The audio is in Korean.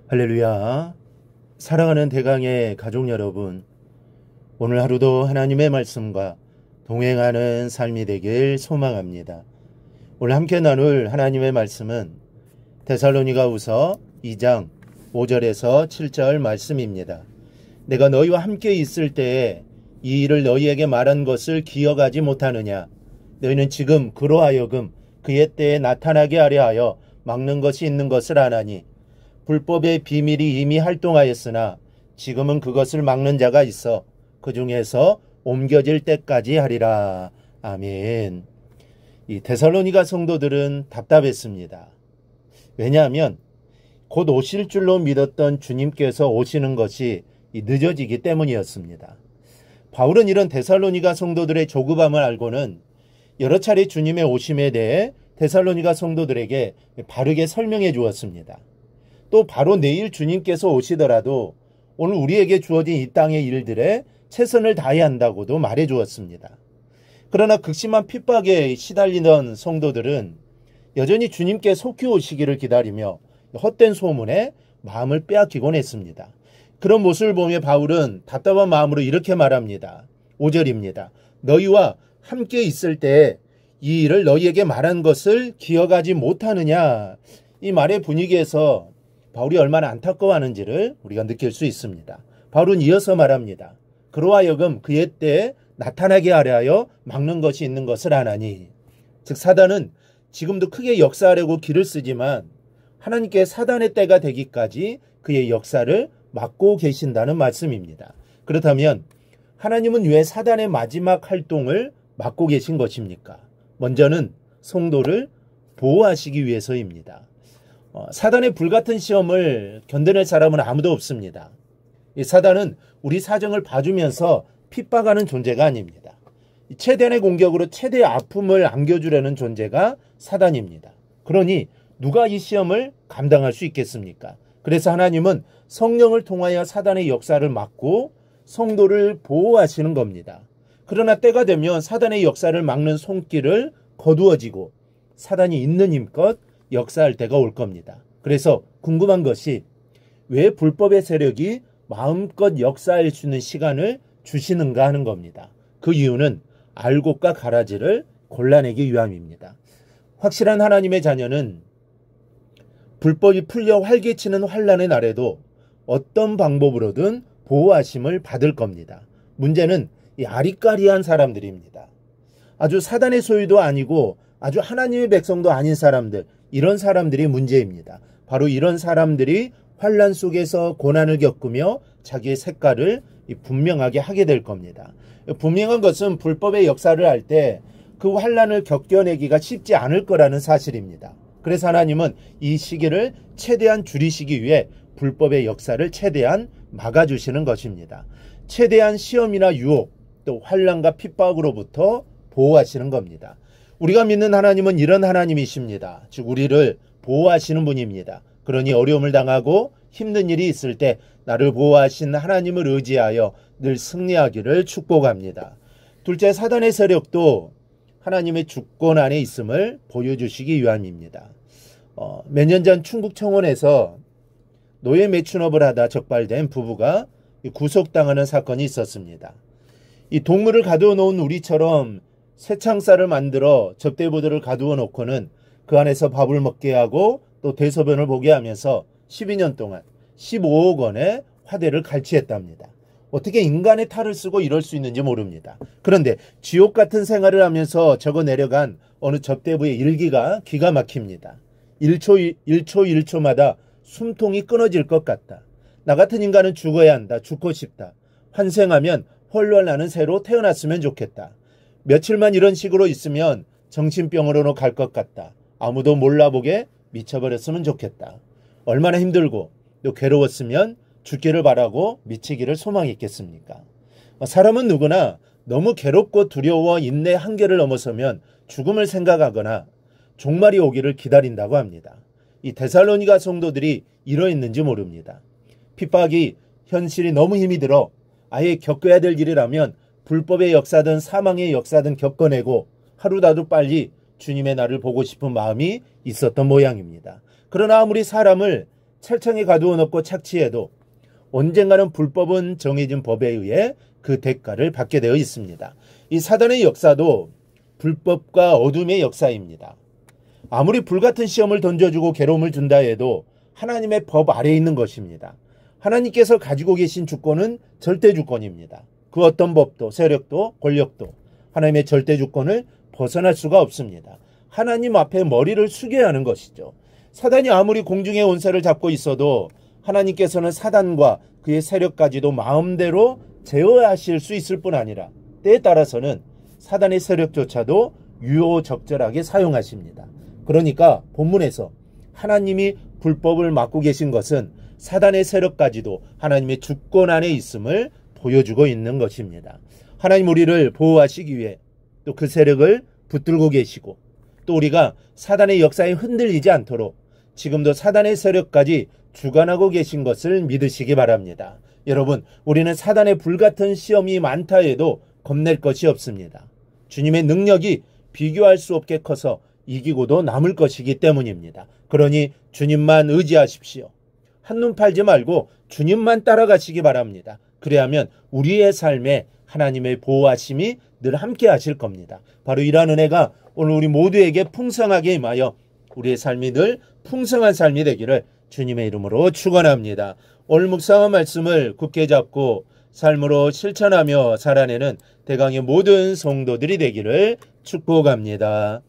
할렐루야. 사랑하는 대강의 가족 여러분, 오늘 하루도 하나님의 말씀과 동행하는 삶이 되길 소망합니다. 오늘 함께 나눌 하나님의 말씀은 데살로니가후서 2장 5절에서 7절 말씀입니다. 내가 너희와 함께 있을 때에 이 일을 너희에게 말한 것을 기억하지 못하느냐? 너희는 지금 그로 하여금 그의 때에 나타나게 하려 하여 막는 것이 있는 것을 아나니 불법의 비밀이 이미 활동하였으나 지금은 그것을 막는 자가 있어 그 중에서 옮겨질 때까지 하리라. 아멘. 이 데살로니가 성도들은 답답했습니다. 왜냐하면 곧 오실 줄로 믿었던 주님께서 오시는 것이 늦어지기 때문이었습니다. 바울은 이런 데살로니가 성도들의 조급함을 알고는 여러 차례 주님의 오심에 대해 데살로니가 성도들에게 바르게 설명해 주었습니다. 또 바로 내일 주님께서 오시더라도 오늘 우리에게 주어진 이 땅의 일들에 최선을 다해야 한다고도 말해 주었습니다. 그러나 극심한 핍박에 시달리던 성도들은 여전히 주님께 속히 오시기를 기다리며 헛된 소문에 마음을 빼앗기곤 했습니다. 그런 모습을 보며 바울은 답답한 마음으로 이렇게 말합니다. 5절입니다. 너희와 함께 있을 때 이 일을 너희에게 말한 것을 기억하지 못하느냐. 이 말의 분위기에서 바울이 얼마나 안타까워하는지를 우리가 느낄 수 있습니다. 바울은 이어서 말합니다. 그로 하여금 그의 때에 나타나게 하려 하여 막는 것이 있는 것을 아나니. 즉 사단은 지금도 크게 역사하려고 길을 쓰지만 하나님께 사단의 때가 되기까지 그의 역사를 막고 계신다는 말씀입니다. 그렇다면 하나님은 왜 사단의 마지막 활동을 막고 계신 것입니까? 먼저는 성도를 보호하시기 위해서입니다. 사단의 불같은 시험을 견뎌낼 사람은 아무도 없습니다. 이 사단은 우리 사정을 봐주면서 핍박하는 존재가 아닙니다. 최대한의 공격으로 최대의 아픔을 안겨주려는 존재가 사단입니다. 그러니 누가 이 시험을 감당할 수 있겠습니까? 그래서 하나님은 성령을 통하여 사단의 역사를 막고 성도를 보호하시는 겁니다. 그러나 때가 되면 사단의 역사를 막는 손길을 거두어지고 사단이 있는 힘껏 역사할 때가 올 겁니다. 그래서 궁금한 것이 왜 불법의 세력이 마음껏 역사할 수 있는 시간을 주시는가 하는 겁니다. 그 이유는 알곡과 가라지를 골라내기 위함입니다. 확실한 하나님의 자녀는 불법이 풀려 활개치는 환난의 날에도 어떤 방법으로든 보호하심을 받을 겁니다. 문제는 이 아리까리한 사람들입니다. 아주 사단의 소유도 아니고 아주 하나님의 백성도 아닌 사람들, 이런 사람들이 문제입니다. 바로 이런 사람들이 환난 속에서 고난을 겪으며 자기의 색깔을 분명하게 하게 될 겁니다. 분명한 것은 불법의 역사를 할 때 그 환난을 겪어내기가 쉽지 않을 거라는 사실입니다. 그래서 하나님은 이 시기를 최대한 줄이시기 위해 불법의 역사를 최대한 막아주시는 것입니다. 최대한 시험이나 유혹, 또 환난과 핍박으로부터 보호하시는 겁니다. 우리가 믿는 하나님은 이런 하나님이십니다. 즉 우리를 보호하시는 분입니다. 그러니 어려움을 당하고 힘든 일이 있을 때 나를 보호하신 하나님을 의지하여 늘 승리하기를 축복합니다. 둘째, 사단의 세력도 하나님의 주권 안에 있음을 보여주시기 위함입니다. 몇 년 전 충북 청원에서 노예 매춘업을 하다 적발된 부부가 구속당하는 사건이 있었습니다. 이 동물을 가두어 놓은 우리처럼 쇠창살을 만들어 접대부들을 가두어 놓고는 그 안에서 밥을 먹게 하고 또 대소변을 보게 하면서 12년 동안 15억 원의 화대를 갈취했답니다. 어떻게 인간의 탈을 쓰고 이럴 수 있는지 모릅니다. 그런데 지옥 같은 생활을 하면서 적어 내려간 어느 접대부의 일기가 기가 막힙니다. 1초마다 숨통이 끊어질 것 같다. 나 같은 인간은 죽어야 한다. 죽고 싶다. 환생하면 헐헐 나는 새로 태어났으면 좋겠다. 며칠만 이런 식으로 있으면 정신병으로 갈 것 같다. 아무도 몰라보게 미쳐버렸으면 좋겠다. 얼마나 힘들고 또 괴로웠으면 죽기를 바라고 미치기를 소망했겠습니까? 사람은 누구나 너무 괴롭고 두려워 인내 한계를 넘어서면 죽음을 생각하거나 종말이 오기를 기다린다고 합니다. 이 데살로니가 성도들이 이러했는지 모릅니다. 핍박이 현실이 너무 힘이 들어 아예 겪어야 될 일이라면 불법의 역사든 사망의 역사든 겪어내고 하루라도 빨리 주님의 날을 보고 싶은 마음이 있었던 모양입니다. 그러나 아무리 사람을 철창에 가두어 놓고 착취해도 언젠가는 불법은 정해진 법에 의해 그 대가를 받게 되어 있습니다. 이 사단의 역사도 불법과 어둠의 역사입니다. 아무리 불같은 시험을 던져주고 괴로움을 준다 해도 하나님의 법 아래에 있는 것입니다. 하나님께서 가지고 계신 주권은 절대 주권입니다. 그 어떤 법도 세력도 권력도 하나님의 절대 주권을 벗어날 수가 없습니다. 하나님 앞에 머리를 숙여야 하는 것이죠. 사단이 아무리 공중의 원세를 잡고 있어도 하나님께서는 사단과 그의 세력까지도 마음대로 제어하실 수 있을 뿐 아니라 때에 따라서는 사단의 세력조차도 유효적절하게 사용하십니다. 그러니까 본문에서 하나님이 불법을 막고 계신 것은 사단의 세력까지도 하나님의 주권 안에 있음을 보여주고 있는 것입니다. 하나님 우리를 보호하시기 위해 또 그 세력을 붙들고 계시고 또 우리가 사단의 역사에 흔들리지 않도록 지금도 사단의 세력까지 주관하고 계신 것을 믿으시기 바랍니다. 여러분, 우리는 사단의 불같은 시험이 많다 해도 겁낼 것이 없습니다. 주님의 능력이 비교할 수 없게 커서 이기고도 남을 것이기 때문입니다. 그러니 주님만 의지하십시오. 한눈 팔지 말고 주님만 따라가시기 바랍니다. 그래야만 우리의 삶에 하나님의 보호하심이 늘 함께 하실 겁니다. 바로 이러한 은혜가 오늘 우리 모두에게 풍성하게 임하여 우리의 삶이 늘 풍성한 삶이 되기를 주님의 이름으로 축원합니다. 오늘 묵상한 말씀을 굳게 잡고 삶으로 실천하며 살아내는 대강의 모든 성도들이 되기를 축복합니다.